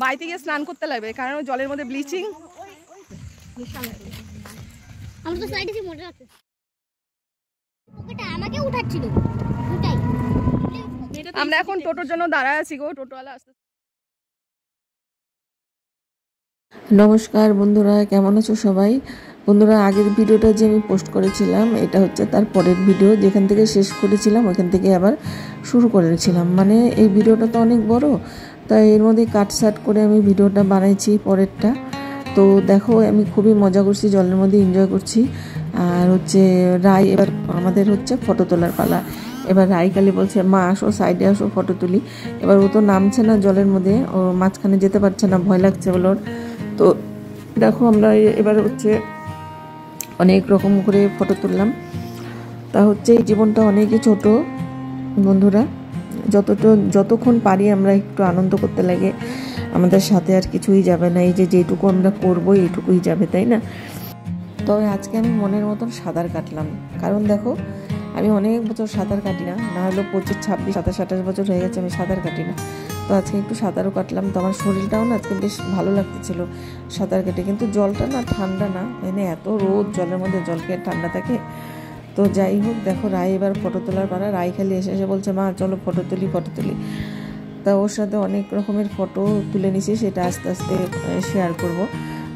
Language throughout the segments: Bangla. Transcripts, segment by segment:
বাড়িতে গিয়ে স্নান করতে লাগবে, কারণ জলের মধ্যে ব্লিচিং। আমরা এখন টোটোর জন্য দাঁড়ায় আছি গো, টোটোওয়ালা আসতে। নমস্কার বন্ধুরা, কেমন আছো সবাই? বন্ধুরা, আগের ভিডিওটা যে আমি পোস্ট করেছিলাম এটা হচ্ছে তার পরের ভিডিও। যেখান থেকে শেষ করেছিলাম ওখান থেকে আবার শুরু করেছিলাম। মানে এই ভিডিওটা তো অনেক বড়, তাই এর মধ্যে কাটসাট করে আমি ভিডিওটা বানাইছি পরেরটা। তো দেখো, আমি খুবই মজা করছি, জলের মধ্যে এনজয় করছি। আর হচ্ছে রাই এবার আমাদের হচ্ছে ফটো তোলার পালা। এবার রাইকালি বলছে, মা আসো, সাইডে আসো, ফটো তুলি। এবার ও তো নামছে না জলের মধ্যে, ও মাঝখানে যেতে পারছে না, ভয় লাগছে বলে ওর। তো দেখো, আমরা এবার হচ্ছে অনেক রকম করে ফটো তুললাম। তা হচ্ছে এই জীবনটা অনেকই ছোট বন্ধুরা, যতক্ষণ পারি আমরা একটু আনন্দ করতে লাগে, আমাদের সাথে আর কিছুই যাবে না। এই যেটুকু আমরা করবো এইটুকুই যাবে, তাই না? তবে আজকে আমি মনের মতন সাঁতার কাটলাম, কারণ দেখো আমি অনেক বছর সাঁতার কাটি না, না হলেও 25, 26, 27, 28 বছর হয়ে গেছে আমি সাঁতার কাটি না। তো আজকে একটু সাঁতারও কাটলাম, তো আমার শরীরটাও না আজকে বেশ ভালো লাগতেছিল সাঁতার কেটে। কিন্তু জলটা না ঠান্ডা না, মানে এত রোদ, জলের মধ্যে জল খেয়ে ঠান্ডা থাকে। তো যাই হোক, দেখো রাই এবার ফটো তোলার পারা। রাই খালি এসে এসে বলছে, মা চলো ফটো তুলি, ফটো তুলি। তা ওর সাথে অনেক রকমের ফটো তুলে নিছি, সেটা আস্তে আস্তে শেয়ার করব।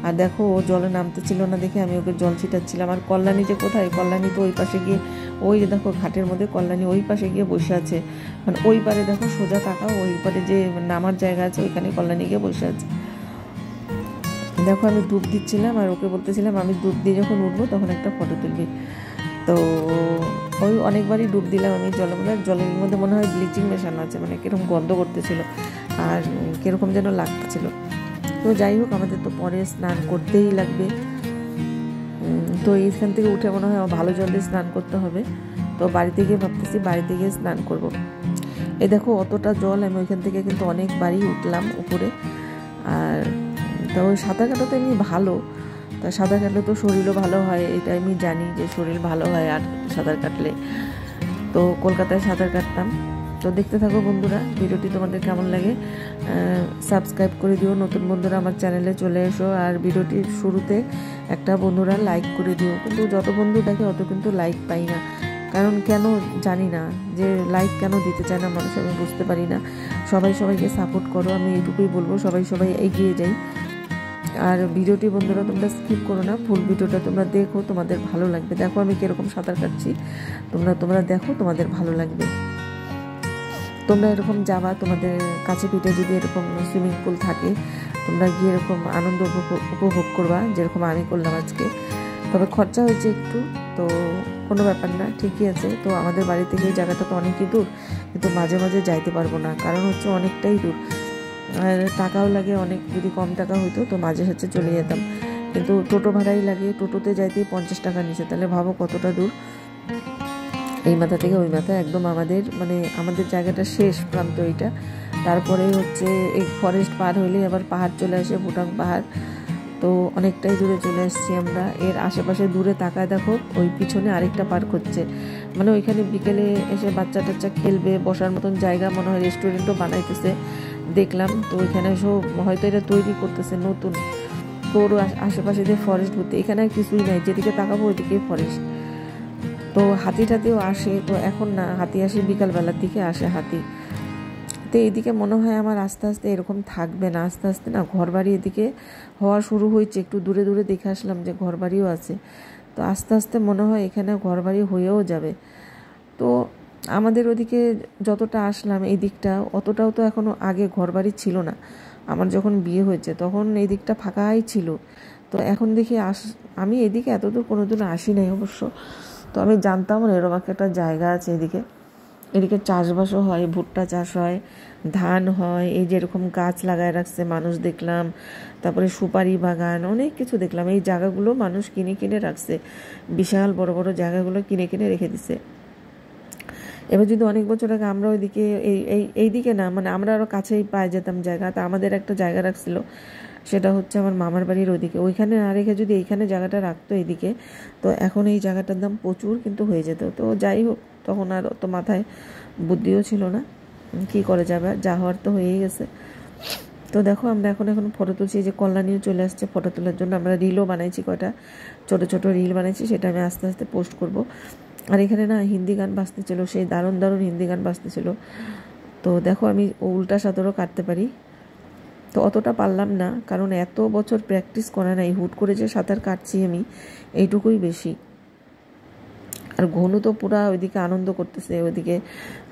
আর দেখো, ও জলে নামতে ছিল না দেখে আমি ওকে জল ছিটাচ্ছিলাম। আর কল্যাণী যে কোথায়, কল্যাণী তো ওই পাশে গিয়ে, ওই যে দেখো ঘাটের মধ্যে কল্যাণী ওই পাশে গিয়ে বসে আছে। মানে ওই পারে দেখো, সোজা তাকাও, ওই পারে যে নামার জায়গা আছে ওইখানে কল্যাণী গিয়ে বসে আছে। দেখো আমি ডুব দিচ্ছিলাম আর ওকে বলতেছিলাম, আমি ডুব দিয়ে যখন উঠবো তখন একটা ফটো তুলবি। তো ওই অনেকবারই ডুব দিলাম আমি জলের মধ্যে মনে হয় ব্লিচিং মেশানো আছে, মানে কীরকম গন্ধ করতেছিল আর কীরকম যেন লাগতেছিল। তো যাই হোক, আমাদের তো পরে স্নান করতেই লাগবে। তো এইখান থেকে উঠে মনে হয় ভালো জল দিয়ে স্নান করতে হবে। তো বাড়িতে গিয়ে ভাবতেছি বাড়িতে গিয়ে স্নান করব। এই দেখো অতটা জল, আমি ওইখান থেকে কিন্তু অনেকবারই উঠলাম উপরে। আর তো ওই সাঁতার কাটা তো এমনি ভালো, তা সাঁতার কাটলে তো শরীরও ভালো হয়, এটা আমি জানি যে শরীর ভালো হয় আর সাঁতার কাটলে। তো কলকাতায় সাঁতার কাটতাম। তো দেখতে থাকো বন্ধুরা, ভিডিওটি তোমাদের কেমন লাগে সাবস্ক্রাইব করে দিও। নতুন বন্ধুরা আমার চ্যানেলে চলে এসো। আর ভিডিওটির শুরুতে একটা বন্ধুরা লাইক করে দিও। কিন্তু যত বন্ধু দেখে অত কিন্তু লাইক পাই না, কারণ কেন জানি না, যে লাইক কেন দিতে চায় না মানুষ, আমি বুঝতে পারি না। সবাই সবাইকে সাপোর্ট করো, আমি এইটুকুই বলবো, সবাই এগিয়ে যাই। আর ভিডিওটি বন্ধুরা তোমরা স্কিপ করো না, ফুল ভিডিওটা তোমরা দেখো, তোমাদের ভালো লাগবে। দেখো আমি কীরকম সাঁতার কাটছি, তোমরা দেখো, তোমাদের ভালো লাগবে। তোমরা এরকম যাবা, তোমাদের কাছে পিঠে যদি এরকম সুইমিং পুল থাকে, তোমরা গিয়ে এরকম আনন্দ উপভোগ করবা, যেরকম আমি করলাম আজকে। তবে খরচা হয়েছে একটু, তো কোনো ব্যাপার না, ঠিকই আছে। তো আমাদের বাড়ি থেকে এই জায়গাটা তো অনেকই দূর, কিন্তু মাঝে মাঝে যাইতে পারবো না, কারণ হচ্ছে অনেকটাই দূর আর টাকাও লাগে অনেক। যদি কম টাকা হইতো তো মাঝে সাঝে চলে যেতাম, কিন্তু টোটো ভাড়াই লাগে, টোটোতে যাইতেই 50 টাকা নিচে। তাহলে ভাবো কতটা দূর, এই মাথা থেকে ওই মাথা, একদম আমাদের জায়গাটা শেষ প্রান্ত এইটা। তারপরে হচ্ছে এই ফরেস্ট পার হইলে আবার পাহাড় চলে আসে, ভুটাং পাহাড়। তো অনেকটাই দূরে চলে আসছি আমরা। এর আশেপাশে দূরে তাকায় দেখো, ওই পিছনে আরেকটা পার্ক হচ্ছে, মানে ওইখানে বিকেলে এসে বাচ্চা টাচ্চা খেলবে, বসার মতন জায়গা, মনে হয় রেস্টুরেন্টও বানাইতেছে দেখলাম। তো ওইখানে সব হয়তো এটা তৈরি করতেছে নতুন। তোর আশেপাশে যে ফরেস্ট ভর্তি, এখানে আর কিছুই নাই, যেদিকে তাকাবো ওইদিকে ফরেস্ট। তো হাতি টাতিও আসে, তো এখন না, হাতি আসে বিকালবেলার দিকে আসে হাতি। তো এইদিকে মনে হয় আমার আস্তে আস্তে এরকম থাকবে না, আস্তে আস্তে না ঘরবাড়ি এদিকে হওয়া শুরু হয়েছে। একটু দূরে দূরে দেখে আসলাম যে ঘরবাড়িও আছে, তো আস্তে আস্তে মনে হয় এখানে ঘরবাড়ি হয়েও যাবে। তো আমাদের ওদিকে যতটা আসলাম এই দিকটা, অতটাও তো এখনও আগে ঘরবাড়ি ছিল না। আমার যখন বিয়ে হয়েছে তখন এই দিকটা ফাঁকাই ছিল। তো এখন দেখি আমি এদিকে এতদূর কোনোদিন আসি নাই অবশ্য। তো আমি জানতাম না এরকম একটা জায়গা আছে এদিকে চাষবাসও হয়, ভুট্টা চাষ হয়, ধান হয়, এই যেরকম গাছ লাগায় রাখছে মানুষ দেখলাম, তারপরে সুপারি বাগান, অনেক কিছু দেখলাম। এই জায়গাগুলো মানুষ কিনে কিনে রাখছে, বিশাল বড় বড় জায়গাগুলো কিনে কিনে রেখে দিছে। এবার যদি অনেক বছর আগে আমরা ওইদিকে এইদিকে না, মানে আমরা আরও কাছেই পায়ে যেতাম জায়গা, তা আমাদের একটা জায়গা রাখছিল, সেটা হচ্ছে আমার মামার বাড়ির ওইদিকে। ওইখানে না রেখে যদি এইখানে জায়গাটা রাখতো এইদিকে, তো এখন এই জায়গাটার দাম প্রচুর কিন্তু হয়ে যেত। তো যাই হোক, তখন আর অত মাথায় বুদ্ধিও ছিল না, কী করে যাবে, যা হওয়ার তো হয়েই গেছে। তো দেখো আমরা এখন ফটো তুলছি, যে কল্যাণীও চলে আসছে ফটো তোলার জন্য। আমরা রিলও বানাইছি, কয়টা ছোটো ছোটো রিল বানাইছি, সেটা আমি আস্তে আস্তে পোস্ট করব। আর এখানে না হিন্দি গান বাজতেছিল, সেই দারুণ দারুণ হিন্দি গান বাজতেছিল। তো দেখো আমি উল্টা সাঁতারও কাটতে পারি, তো অতটা পারলাম না, কারণ এত বছর প্র্যাকটিস করা নাই, হুট করে যে সাঁতার কাটছি আমি এইটুকুই বেশি। আর ঘনু তো পুরা ওইদিকে আনন্দ করতেছে, ওইদিকে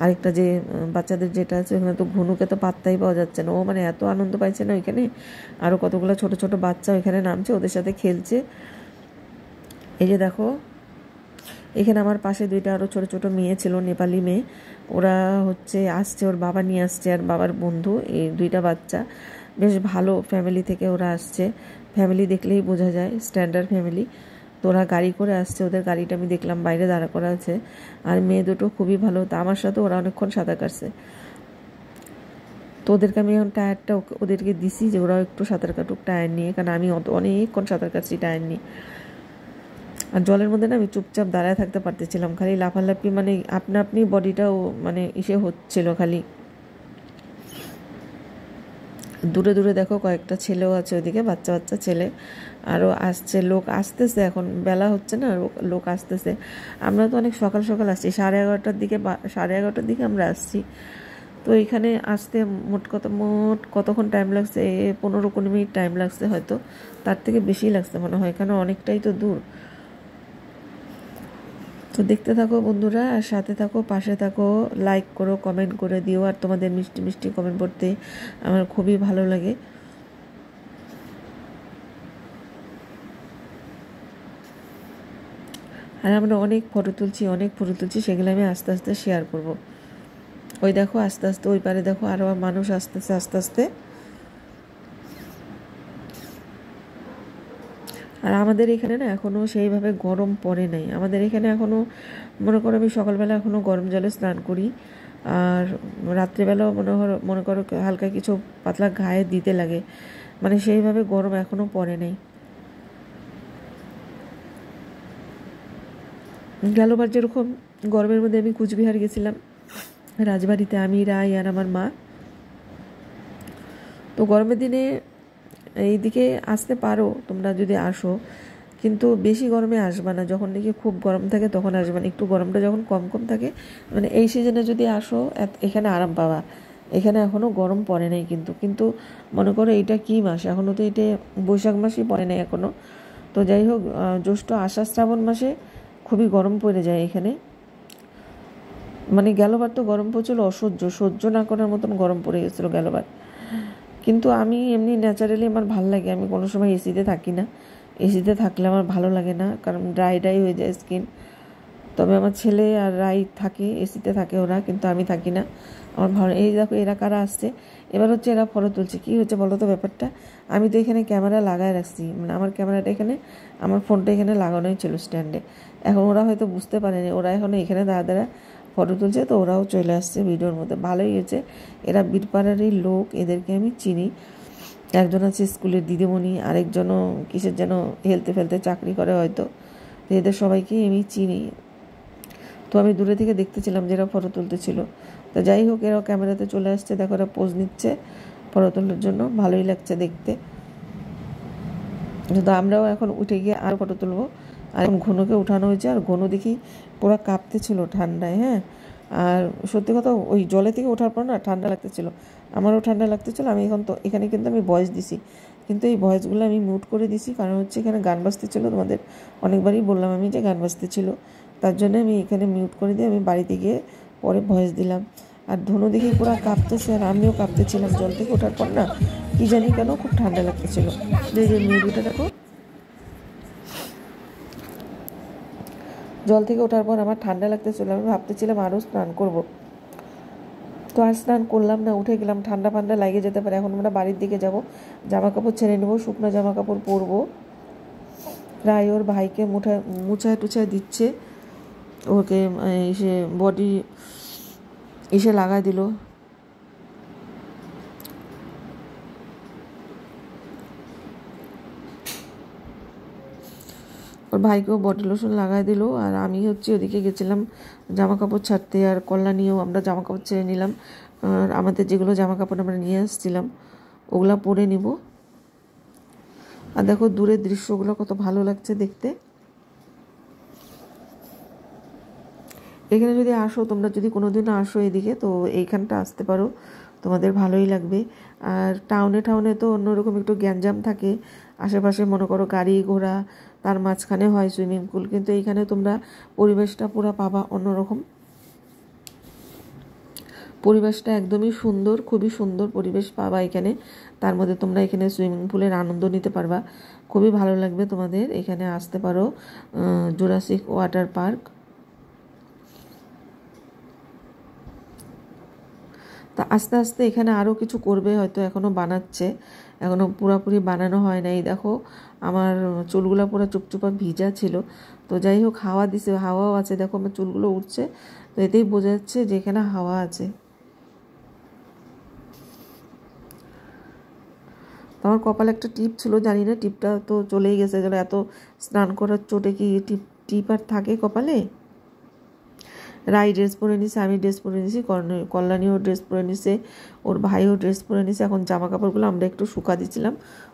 আরেকটা যে বাচ্চাদের যেটা আছে ওখানে তো ঘনুকে তো পাত্তাই পাওয়া যাচ্ছে না, ও মানে এত আনন্দ পাইছে না ওইখানে। আরও কতগুলো ছোট ছোট বাচ্চা ওইখানে নামছে, ওদের সাথে খেলছে। এই যে দেখো এখানে আমার পাশে দুইটা আরও ছোট ছোট মেয়ে ছিল, নেপালি মেয়ে, ওরা হচ্ছে আসছে, ওর বাবা নিয়ে আসছে আর বাবার বন্ধু, এই দুইটা বাচ্চা বেশ ভালো ফ্যামিলি থেকে ওরা আসছে। ফ্যামিলি দেখলেই বোঝা যায়, স্ট্যান্ডার্ড ফ্যামিলি। তো ওরা গাড়ি করে আসছে, ওদের গাড়িটা আমি দেখলাম বাইরে দাঁড়া করা আছে। আর মেয়ে দুটো খুবই ভালো, তো আমার সাথে ওরা অনেকক্ষণ সাঁতার কাটছে। তো ওদেরকে আমি এখন টায়ারটা ওদেরকে দিছি, যে ওরাও একটু সাঁতার কাটুক টায়ার নিয়ে, কারণ আমি অনেকক্ষণ সাঁতার কাটছি টায়ার নিয়ে। আর জলের মধ্যে না আমি চুপচাপ দাঁড়ায় থাকতে পারতেছিলাম, খালি লাফালাফি, মানে আপনি বডিটাও মানে হচ্ছিল খালি। দূরে দূরে দেখো কয়েকটা ছেলেও আছে ওইদিকে, বাচ্চা বাচ্চা ছেলে আরও আসছে, লোক আসতেছে, এখন বেলা হচ্ছে না, লোক আসতেছে। আমরা তো অনেক সকাল সকাল আসছি, 11:30 দিকে আমরা আসছি। তো এখানে আসতে মোট কতক্ষণ টাইম লাগছে, 15-20 মিনিট টাইম লাগছে হয়তো, তার থেকে বেশি লাগছে মনে হয়, কারণ অনেকটাই তো দূর। তো দেখতে থাকো বন্ধুরা, আর সাথে থাকো, পাশে থাকো, লাইক করো, কমেন্ট করে দিও। আর তোমাদের মিষ্টি মিষ্টি কমেন্ট পড়তে আমার খুবই ভালো লাগে। আর আমরা অনেক ফটো তুলছি, সেগুলো আমি আস্তে আস্তে শেয়ার করব। ওই দেখো আস্তে আস্তে ওই পারে দেখো আরও মানুষ আসতেছে আস্তে আস্তে। আর আমাদের এখানে না এখনও সেইভাবে গরম পড়ে নাই, আমাদের এখানে এখনও মনে করো আমি সকালবেলা এখনও গরম জলে স্নান করি, আর রাত্রিবেলাও মনে করো হালকা কিছু পাতলা গায়ে দিতে লাগে, মানে সেইভাবে গরম এখনও পড়ে নাই। গেলবার যেরকম গরমের মধ্যে আমি কুচবিহার গেছিলাম রাজবাড়িতে, আমি, রাই আর আমার মা। তো গরমের দিনে এইদিকে আসতে পারো তোমরা যদি আসো, কিন্তু বেশি গরমে আসবা না, যখন নাকি খুব গরম থাকে তখন আসবা না, একটু গরমটা যখন কম কম থাকে, মানে এই সিজনে যদি আসো এখানে আরাম পাবা। এখানে এখনও গরম পড়ে নাই, কিন্তু মনে করো এইটা কী মাস, এখনও তো এটা বৈশাখ মাসই পড়ে নাই এখনও। তো যাই হোক, জ্যৈষ্ঠ আষাঢ় শ্রাবণ মাসে খুবই গরম পড়ে যায় এখানে, মানে গেলবার তো গরম পড়ছিল সহ্য না করার মতন গরম পড়ে গেছিলো গেলবার। কিন্তু আমি এমনি ন্যাচারালি আমার ভালো লাগে, আমি কোনো সময় এসিতে থাকি না, এসিতে থাকলে আমার ভালো লাগে না, কারণ ড্রাই হয়ে যায় স্কিন। তবে আমার ছেলে আর রাই থাকে, এসিতে থাকে ওরা, কিন্তু আমি থাকি না, আমার ভালো। এই দেখো এরা কারা আসছে, এবার হচ্ছে এরা ফটো তুলছে। কী হচ্ছে বলো তো ব্যাপারটা, আমি তো এখানে ক্যামেরা লাগায় রাখছি, মানে আমার ক্যামেরাটা এখানে, আমার ফোনটা এখানে লাগানোই ছিল স্ট্যান্ডে। এখন ওরা হয়তো বুঝতে পারেনি, ওরা এখন এখানে দাঁড়া ফটো তুলছে, তো ওরাও চলে আসছে ভিডিওর মধ্যে। ভালোই হয়েছে, এরা বীরপাড়ারই লোক, এদেরকে আমি চিনি। একজন আছে স্কুলের দিদিমণি, আরেকজনও কিসের যেন হেলতে ফেলতে চাকরি করে হয়তো, তো এদের সবাইকেই আমি চিনি। তো আমি দূরে থেকে দেখতেছিলাম যে এরা ফটো তুলতেছিল। তো যাই হোক, এরাও ক্যামেরাতে চলে আসছে, দেখো এরা পোজ নিচ্ছে ফটো তোলার জন্য, ভালোই লাগছে দেখতে। তো আমরাও এখন উঠে গিয়ে আর ফটো তুলবো। আর এখন ঘনুকে উঠানো হয়েছে, আর ঘনু দেখি পুরো কাঁপতেছিল ঠান্ডায়। হ্যাঁ, আর সত্যি কথা ওই জলে থেকে ওঠার পর না ঠান্ডা লাগতেছিল, আমারও ঠান্ডা লাগতেছিল। আমি এখন তো এখানে কিন্তু আমি ভয়েস দিছি, কিন্তু এই ভয়েসগুলো আমি মিউট করে দিছি, কারণ হচ্ছে এখানে গান বাজতেছিল, তোমাদের অনেকবারই বললাম আমি যে গান বাজতেছিল, তার জন্য আমি এখানে মিউট করে দিয়ে আমি বাড়িতে গিয়ে পরে ভয়েস দিলাম। আর ধনু দেখি পুরো কাঁপতেছে, আর আমিও কাঁপতেছিলাম জল থেকে ওঠার পর না, কি জানি কেন খুব ঠান্ডা লাগতেছিল। এই যে মেয়েটা দেখো, জল থেকে ওঠার পর আমার ঠান্ডা লাগতেছিল, আমি ভাবতেছিলাম আরও স্নান করব, তো আর স্নান করলাম না, উঠে গেলাম, ঠান্ডা ফান্ডা লাগে যেতে পারে। এখন আমরা বাড়ির দিকে যাব, জামা কাপড় ছেড়ে নেবো, শুকনো জামা কাপড় পরবো। প্রায় ওর ভাইকে মুছায় টুছায় দিচ্ছে, ওকে এসে বডি এসে লাগাই দিল। ওর ভাইকেও বডি লোশন লাগাই দিল, আর আমি হচ্ছে ওদিকে গেছিলাম জামা কাপড় ছাড়তে, আর কল্যাণীও আমরা জামা কাপড় ছেড়ে নিলাম, আর আমাদের যেগুলো জামা কাপড় আমরা নিয়ে আসছিলাম ওগুলা পরে নিব। আর দেখো দূরের দৃশ্যগুলো কত ভালো লাগছে দেখতে। এখানে যদি আসো, তোমরা যদি কোনোদিনও আসো এদিকে, তো এইখানটা আসতে পারো, তোমাদের ভালোই লাগবে। আর টাউনে তো অন্যরকম একটু গ্যাঞ্জাম থাকে, আশেপাশে মনে করো গাড়ি ঘোড়া, তার মাঝখানে হয় সুইমিং পুল, কিন্তু এইখানে তোমরা পরিবেশটা পুরো পাবা অন্যরকম। পরিবেশটা একদমই সুন্দর, খুবই সুন্দর পরিবেশ পাবা এখানে। তার মধ্যে তোমরা এখানে সুইমিং পুলের আনন্দ নিতে পারবা, খুবই ভালো লাগবে তোমাদের। এখানে আসতে পারো, জুরাসিক ওয়াটার পার্ক। তা আস্তে আস্তে এখানে আরও কিছু করবে হয়তো, এখনও বানাচ্ছে, এখনও পুরোপুরি বানানো হয় নাই। দেখো আমার চুলগুলো পুরো চুপচুপা ভিজা ছিল, তো যাই হোক হাওয়া দিছে, হাওয়াও আছে, দেখো আমার চুলগুলো উঠছে, তো এতেই বোঝা যাচ্ছে যে এখানে হাওয়া আছে। তো আমার কপালে একটা টিপ ছিল, জানি না টিপটা তো চলেই গেছে, যেন এত স্নান করার চোটে কি টিপ আর থাকে কপালে। রাই ড্রেস পরে নিছে, আমি ড্রেস পরে নিছি, কল্যাণীও ড্রেস পরে নিছে, ওর ভাইও ড্রেস পরে নিছে। এখন জামা কাপড়গুলো আমরা একটু শুকা দিচ্ছিলাম,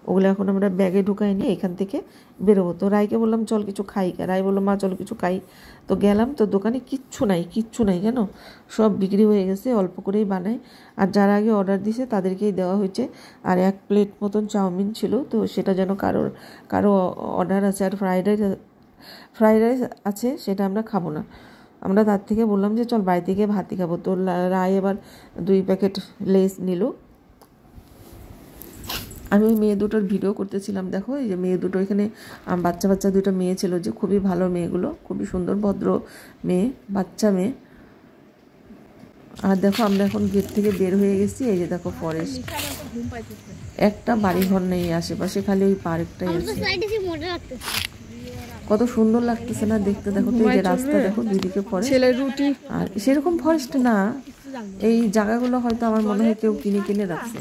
ওগুলো এখন আমরা ব্যাগে ঢুকাই নিয়ে এখান থেকে বেরোবো। তো রাইকে বললাম চল কিছু খাই, রাই বললো মা চল কিছু খাই। তো গেলাম, তো দোকানে কিচ্ছু নাই জানো, সব বিক্রি হয়ে গেছে, অল্প করেই বানায়। আর যারা আগে অর্ডার দিছে তাদেরকেই দেওয়া হয়েছে। আর 1 প্লেট মতন চাউমিন ছিল, তো সেটা যেন কারো অর্ডার আছে। আর ফ্রাইড রাইস আছে, সেটা আমরা খাবো না। আমরা তার থেকে বললাম যে চল বাড়ি থেকে ভাতই খাবো। তো রায় এবার 2 প্যাকেট লেস নিল। আমি ওই মেয়ে দুটোর ভিডিও করতেছিলাম। দেখো এই যে মেয়ে দুটো, এখানে বাচ্চা 2টা মেয়ে ছিল, যে খুবই ভালো মেয়েগুলো, খুবই সুন্দর ভদ্র মেয়ে, বাচ্চা মেয়ে। আর দেখো আমরা এখন গেট থেকে বের হয়ে গেছি, এই যে দেখো ফরেস্ট, একটা বাড়িঘর নেই আশেপাশে, খালি ওই পার্কটাই আছে। কত সুন্দর লাগতেছে না দেখতে। দেখো তো এই যে রাস্তা, দেখো দুইদিকে ফরেস্ট। আর সেরকম ফরেস্ট না, এই জায়গাগুলো হয়তো আমার মনে হয় কেউ কিনে রাখছে,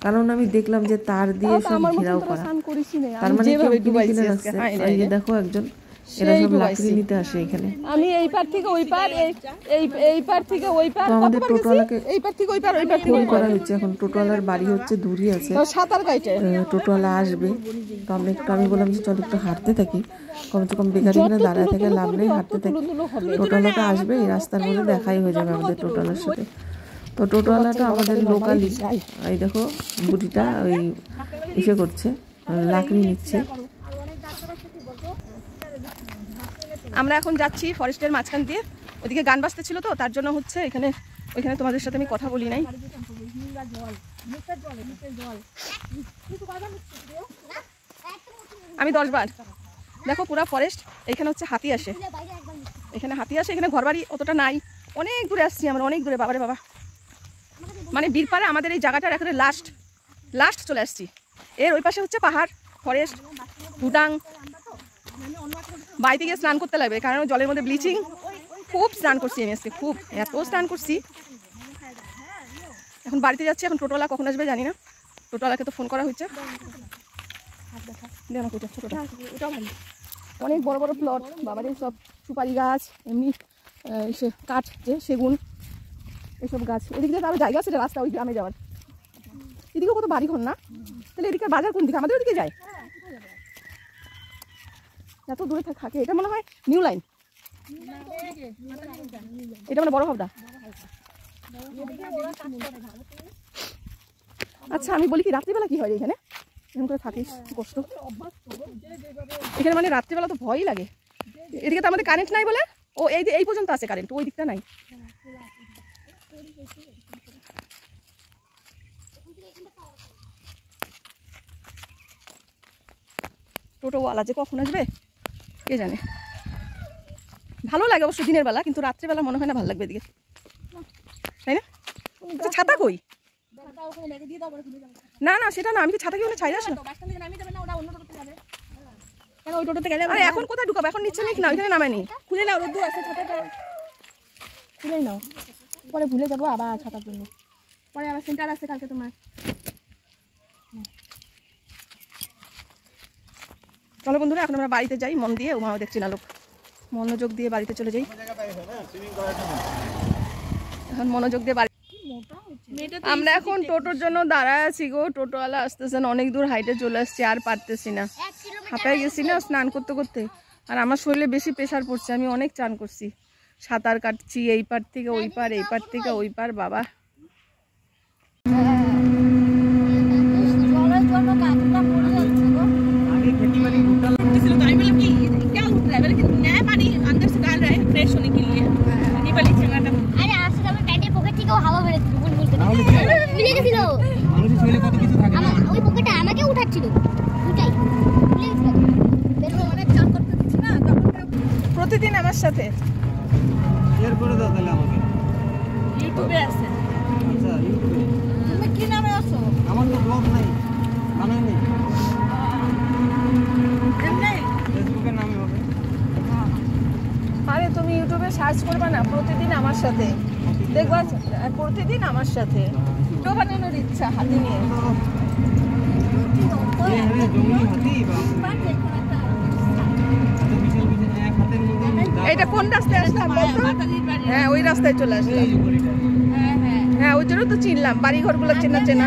কারণ আমি দেখলাম যে তার দিয়ে সব ঘেরাও করা, তার মানে কেউ কিনে রাখছে। এই যে দেখো একজন, এরা সব লাকড়ি নিতে আসে এখানে। আমি এই পার থেকে ওই পার, এই পার থেকে ওই পার, তো আমাদের টোটোওয়ালাকে এই পার থেকে ওই পার, ওই পার ফোন করা হচ্ছে। এখন টোটোওয়ালার বাড়ি হচ্ছে দূরই আছে, সাঁতার কাটে, টোটোওয়ালা আসবে। তো আমি বললাম যে চল একটু হাঁটতে থাকি, কমসে কম বেকার এখানে দাঁড়ায় থেকে লাভ নেই, হাঁটতে থাকি। টোটোওয়ালাটা আসবে, এই রাস্তার মধ্যে দেখাই হয়ে যাবে আমাদের টোটোওয়ালার সাথে। তো টোটোওয়ালাটা আমাদের লোকালি, এই দেখো বুটিটা ওই ইসে করছে, লাকড়ি নিচ্ছে। আমরা এখন যাচ্ছি ফরেস্টের মাঝখান দিয়ে, ওইদিকে গান বাজতে ছিল, তো তার জন্য হচ্ছে ওইখানে তোমাদের সাথে আমি কথা বলি নাই। আমি 10 বার। দেখো পুরা ফরেস্ট, এখানে হচ্ছে হাতি আসে, এখানে ঘরবাড়ি অতটা নাই, অনেক দূরে আসছি আমরা, অনেক দূরে, বাবারে বাবা। মানে বীরপাড়া আমাদের এই জায়গাটার একেবারে লাস্ট চলে আসছি। এর ওই পাশে হচ্ছে পাহাড়, ফরেস্ট, ভুটাং। বাড়িতে গিয়ে স্নান করতে লাগবে, কারণ জলের মধ্যে ব্লিচিং, খুব স্নান করছি আমি আজকে, খুব এত স্নান করছি। এখন বাড়িতে যাচ্ছি, এখন টোটোওয়ালা কখন আসবে জানি না, টোটোওয়ালাকে তো ফোন করা হয়েছে। অনেক বড় বড় প্লট, বাবাদের সব সুপারি গাছ, এমনি কাঠ, যে সেগুন, এসব গাছ। এদিকে আরো জায়গা আছে, রাস্তা ওই গ্রামে যাওয়ার, এদিকেও কত বাড়ি ঘর না। তাহলে এদিকে বাজার কোন দিকে, আমাদের ওদিকে যায়, এত দূরে থাকে। এটা মনে হয় নিউ লাইন, এটা মানে বড় হাবদা। আচ্ছা আমি বলি কি, রাত্রিবেলা কি হয় এখানে, এরকম করে থাকিস, কষ্ট এখানে, মানে রাত্রিবেলা তো ভয়ই লাগে। এদিকে তো আমাদের কারেন্ট নাই বলে, ও এই পর্যন্ত আছে কারেন্ট, ওই দিকটা নাই। টোটোওয়ালা যে কখন আসবে কে জানে। ভালো লাগে অবশ্য দিনের বেলা, কিন্তু রাত্রিবেলা মনে হয় না ভালো লাগবে এদিকে, তাই না? আচ্ছা ছাতা কই? না সেটা না, আমি কি ছাতা কি ওখানে ছাই আসে না? আরে এখন কোথায় ঢুকাবো, এখন নিচ্ছে নাকি না, ওইখানে নামায়নি। খুলে নাও, রোদ্দুর আছে, ছাতাটা খুলেই নাও, পরে ভুলে যাবো আবার ছাতার জন্য, পরে আবার সেন্টার আছে কালকে তোমার। চলো বন্ধুরা, এখন আমরা বাড়িতে যাই মন দিয়ে, ওমাও দেখছি না লোক, মনোযোগ দিয়ে বাড়িতে চলে যাই। এখন মনোযোগ দিয়ে বাড়ি আমরা এখন টোটোর জন্য দাঁড়ায় আছি গো, টোটোওয়ালা আসতেছে না, অনেক দূর হাইটে চলে আসছি, আর পারতেছি না, হাঁপায় গেছি না স্নান করতে করতে। আর আমার শরীরে বেশি প্রেশার পড়ছে, আমি অনেক চান করছি, সাঁতার কাটছি এই পার থেকে ওই পার, এই পার থেকে ওই পার। বাবা প্রতিদিন আমার সাথে শেয়ার করে দাও তাহলে আমাকে। ইউটিউবে আছে। আচ্ছা ইউটিউবে তুমি কি নামে আছো? আমার তো ব্লগ নাই, বানাই নেই, এমনি ফেসবুকের নামে হবে। আরে তুমি ইউটিউবে সার্চ করবা না, প্রতিদিন আমার সাথে দেখবা, প্রতিদিন আমার সাথে ভিডিও বানানোর ইচ্ছা হাতে নিয়ে। জঙ্গলি হাতি বা বিশাল বিশাল এক হাতের মধ্যে এটা কোন রাস্তায় আসলাম বলতো? হ্যাঁ ওই রাস্তায় চলে আসলাম। হ্যাঁ ওই জন্য তো চিনলাম, বাড়ি ঘরগুলো চেনা চেনা।